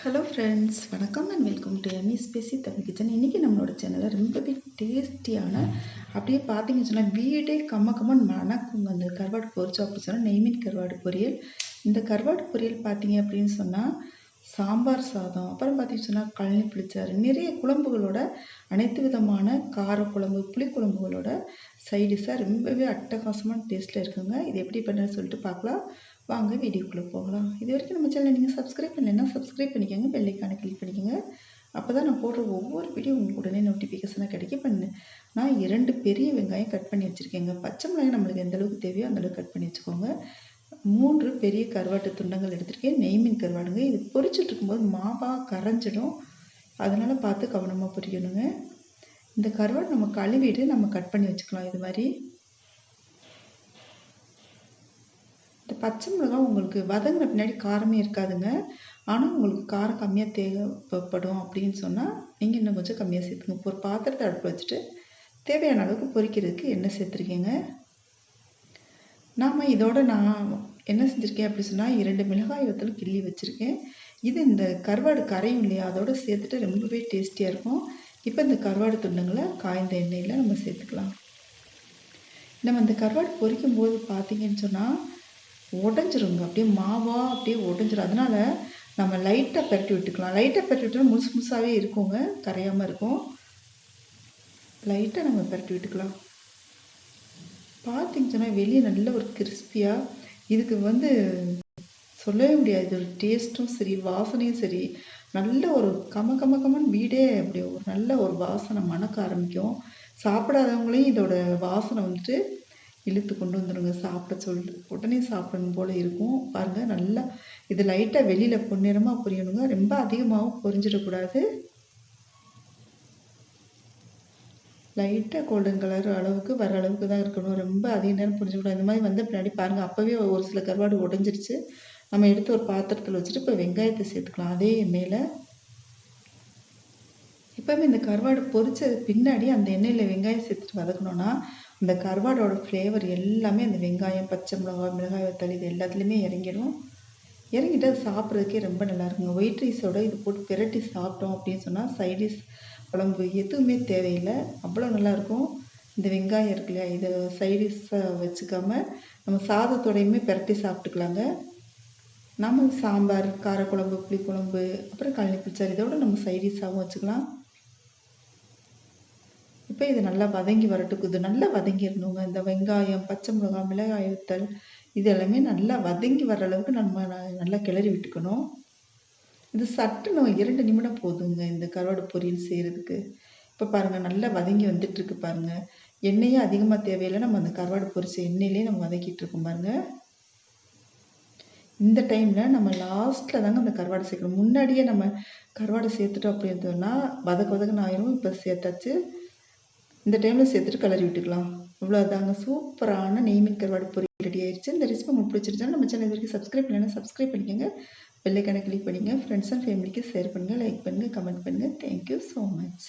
Hello friends, வணக்கம் and welcome to Emmy spacey Tamil kitchen. இன்றைக்கி நம்மளோட சேனலில் ரொம்பவே டேஸ்டியான அப்படியே பார்த்தீங்கன்னு சொன்னால் வீடே கம்மன்னு மணக்குங்க அந்த கருவாடு பொரிச்சோம் அப்படி சொன்னால் நெய்மீன் கருவாடு பொரியல். இந்த கருவாடு பொரியல் பார்த்தீங்க அப்படின்னு சொன்னால் சாம்பார் சாதம், அப்புறம் பார்த்தீங்கன்னு சொன்னால் கழனி புளிச்சாறு, நிறைய குழம்புகளோட அனைத்து விதமான காரக்குழம்பு புளிக்குழம்புகளோட சைடிஷாக ரொம்பவே அட்டகாசமான டேஸ்ட்டில் இருக்குங்க. இது எப்படி பண்ணுன்னு சொல்லிட்டு பார்க்கலாம். வாங்க வீடியோக்குள்ளே போகலாம். இது வரைக்கும் நம்ம சேனலை நீங்கள் சப்ஸ்கிரைப் பண்ணலைன்னா சப்ஸ்கிரைப் பண்ணிக்கோங்க, பெல் ஐக்கானை கிளிக் பண்ணிக்கோங்க. அப்போ தான் நான் போடுற ஒவ்வொரு வீடியோ உங்களுக்கு உடனே நோட்டிஃபிகேஷனாக கிடைக்க நான் 2 பெரிய வெங்காயம் கட் பண்ணி வச்சுருக்கேங்க. பச்சை மிளகாய் நம்மளுக்கு எந்த அளவுக்கு தேவையோ அந்தளவுக்கு கட் பண்ணி வச்சுக்கோங்க. 3 பெரிய கருவாட்டு துண்டங்கள் எடுத்திருக்கேன். நெய்மீன் கருவாடுங்க. இது பொரிச்சிட்டு இருக்கும்போது மாவாக கரைஞ்சிடும், அதனால் பார்த்து கவனமாக பொரியணுங்க. இந்த கருவாடு நம்ம கழுவிட்டு நம்ம கட் பண்ணி வச்சுக்கலாம். இது மாதிரி இந்த பச்சை மிளகாய் உங்களுக்கு வதங்கின பின்னாடி காரமே இருக்காதுங்க. ஆனால் உங்களுக்கு காரம் கம்மியாக தேவைப்படும் அப்படின்னு சொன்னால் நீங்கள் இன்னும் கொஞ்சம் கம்மியாக சேர்த்துங்க. இப்போ ஒரு பாத்திரத்தை அடுப்பில் வச்சுட்டு தேவையான அளவுக்கு பொரிக்கிறதுக்கு எண்ணெய் சேர்த்துருக்கேங்க. நான் என்ன செஞ்சுருக்கேன் அப்படி சொன்னால் 2 மிளகாய் வத்தல் கிள்ளி வச்சுருக்கேன். இது இந்த கருவாடு கரையும் இல்லையா, அதோடு சேர்த்துட்டு ரொம்பவே டேஸ்டியாக இருக்கும். இப்போ இந்த கருவாடு துண்டுங்களை காய்ந்த எண்ணெயில் நம்ம சேர்த்துக்கலாம். நம்ம இந்த கருவாடு பொரிக்கும் போது பார்த்தீங்கன்னு சொன்னால் உடஞ்சிருங்க, அப்படியே மாவாக அப்படியே உடஞ்சிரும். அதனால் நம்ம லைட்டாக பரட்டி விட்டுக்கலாம். லைட்டாக பரட்டி விட்டோம்னா முழுசாகவே இருக்குங்க, கரையாமல் இருக்கும். லைட்டாக நம்ம பரட்டி விட்டுக்கலாம். பார்த்தீங்கன்னு சொன்னால் வெளியே நல்ல ஒரு கிறிஸ்பியாக, இதுக்கு சொல்லவே முடியாது. இது ஒரு டேஸ்ட்டும் சரி, வாசனையும் சரி, நல்ல ஒரு கமன்னு வீடே அப்படி ஒரு நல்ல ஒரு வாசனை மணக்க ஆரம்பிக்கும். சாப்பிடாதவங்களையும் இதோட வாசனை இழுத்து கொண்டு வந்துடுங்க. உடனே சாப்பிடணும் போல் இருக்கும். பாருங்கள், நல்லா இது லைட்டாக வெளியில் பொன்னிறமாக பொரியணுங்க. ரொம்ப அதிகமாகவும் பொரிஞ்சிடக்கூடாது. லைட்டாக கோல்டன் கலர் அளவுக்கு வர அளவுக்கு தான் இருக்கணும். ரொம்ப அதிக நேரம் பொரிஞ்சிடக்கூடாது. இந்த மாதிரி வந்த பின்னாடி பாருங்கள், அப்போவே ஒரு சில கருவாடு உடஞ்சிருச்சு. நம்ம எடுத்து ஒரு பாத்திரத்தில் வச்சுட்டு இப்போ வெங்காயத்தை சேர்த்துக்கலாம் அதே எண்ணெயில். இப்போவே இந்த கருவாடு பொரிச்சது பின்னாடி அந்த எண்ணெயில் வெங்காயம் சேர்த்துட்டு வதக்கணுன்னா அந்த கருவாடோட ஃப்ளேவர் எல்லாமே அந்த வெங்காயம், பச்சை மிளகாய் வத்தல் இது எல்லாத்துலேயுமே இறங்கிட்டு அது சாப்பிட்றதுக்கே ரொம்ப நல்லா இருக்குங்க. ஒயிட் ரைஸோட இது போட்டு பிரட்டி சாப்பிட்டோம் அப்படின்னு சொன்னால் சைடிஷ் குழம்பு எதுவுமே தேவையில்லை, அவ்வளோ நல்லாயிருக்கும். இந்த வெங்காயம் இருக்கு இல்லையா, இதை சைடிஷாக வச்சுக்காமல் நம்ம சாதத்தோடையுமே பிரட்டி சாப்பிட்டுக்கலாங்க. நம்ம சாம்பார், காரக்குழம்பு, புளிக்குழம்பு, அப்புறம் கழனி புளிச்சாறு இதோட நம்ம சைடிஷாகவும் வச்சுக்கலாம். இப்போ இது நல்லா வதங்கி வரட்டுக்கு இது நல்லா வதங்கிடணுங்க. இந்த வெங்காயம், பச்சை மிளகாய் வத்தல் இது எல்லாமே நல்லா வதங்கி வர அளவுக்கு நம்ம நல்லா கிளறி விட்டுக்கணும். இது சட்டுன்னு 2 நிமிடம் போதுங்க இந்த கருவாடு பொரியல் செய்கிறதுக்கு. இப்போ பாருங்கள், நல்லா வதங்கி வந்துட்டுருக்கு பாருங்கள். எண்ணெயே அதிகமாக தேவையில்லை, நம்ம அந்த கருவாடு பொரிச்ச எண்ணெயிலே நம்ம வதக்கிட்டு இருக்கோம் பாருங்கள். இந்த டைமில் நம்ம லாஸ்ட்டில் தாங்க அந்த கருவாடை சேர்க்கணும். முன்னாடியே நம்ம கருவாடை சேர்த்துட்டோம் அப்படின்னு சொன்னால் வதக்குன்னு ஆயிரும். இப்போ சேர்த்தாச்சு. இந்த டைமில் சேர்த்துட்டு கலரி விட்டுக்கலாம். இவ்வளோதாங்க, சூப்பரான நெய்மீன் கருவாடு பொரியல் ரெடி ஆயிடுச்சு. இந்த ரெசிபி உங்களுக்கு பிடிச்சிருச்சுன்னா நம்ம சேனல் வரைக்கும் சப்ஸ்கிரைப் பண்ணலைன்னா சப்ஸ்கிரைப் பண்ணிக்கோங்க, பெல் ஐக்கானை கிளிக் பண்ணிங்க, ஃப்ரெண்ட்ஸ் அண்ட் ஃபேமிலிக்கு ஷேர் பண்ணுங்கள், லைக் பண்ணுங்கள், கமெண்ட் பண்ணுங்கள். Thank you so much.